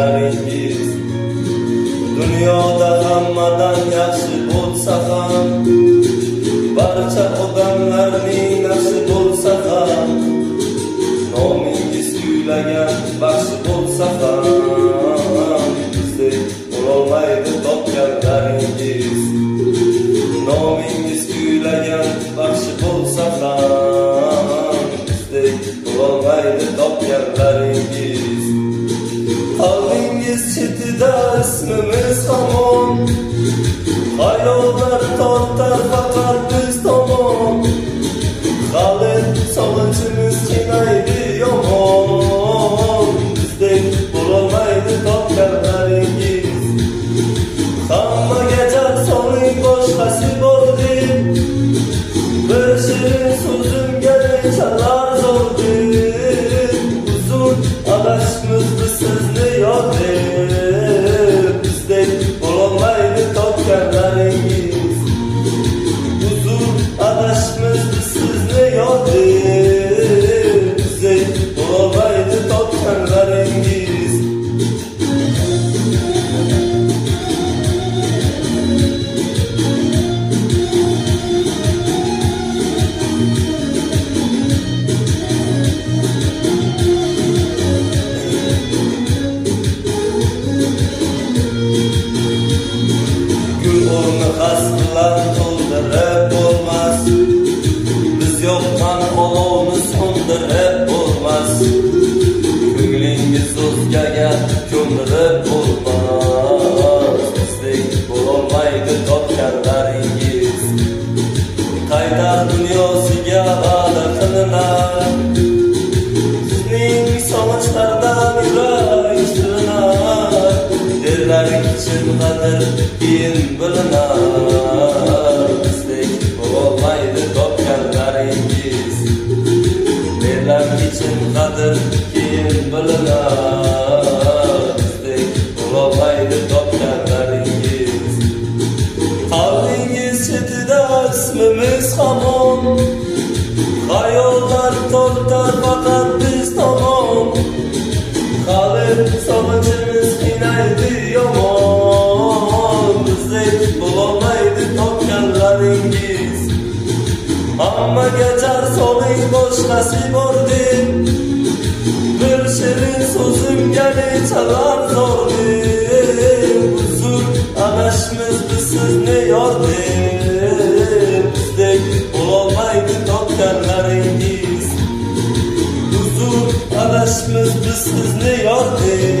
topganlaringiz dunyoda hammadan yaxshi bo'lsa ham, barcha odamlarning nafsi bo'lsa ham, nomingiz kuylagan baxshi bo'lsa ham, bizdek bo'lolmaydi topganlaringiz. Nomingiz kuylagan baxshi bo'lsa ham, bizdek bo'lolmaydi topganlaringiz. Qalbingiz chetida ismimiz hamon, xayollar tortar faqat biz tomon. Hali sog'inchimiz kengaydi yomon, bizdek bo'lolmaydi topganlaringiz. Hammaga jar soling boshqasi bor deb, bir shirin so'zimga nechalar zo'r deb, uzun adashibmiz sizni yod deb, bizdek bo'lolmaydi topganlaringiz. Uzun adashibmiz sizni yod deb, bizdek bo'lolmaydi topganlaringiz. Xas bilan to'ldirib bo'lmas, biz yoqqan olovni so'ndirib bo'lmas. Ko'nglingiz o'zgaga ko'ndirib bo'lmas, bizdek bo'lolmaydi topganlaringiz. Qaytar dunyosiga va'da qilinar, bizning sog'inchlardan yurak tilinar. Derlar kichik qadr keyin bilinar, bizdek bo'lolmaydi topganlaringiz. Derlar kichik qadr keyin bilinar, bizdek bo'lolmaydi topganlaringiz. Qalbingiz chetida ismimiz hamon, xayollar tortar faqat biz tomon. Hali sog'inchimiz qiynaydi yomon, bizdek bo'lolmaydi topganlaringiz. Hammaga jar soling boshqasi bor deb, bir shirin so'zimga nechalar zo'r deb, uzun adashibmiz biz sizni yor deb, bizdek bo'lolmaydi topganlaringiz. Uzun adashibmiz biz sizni yor deb,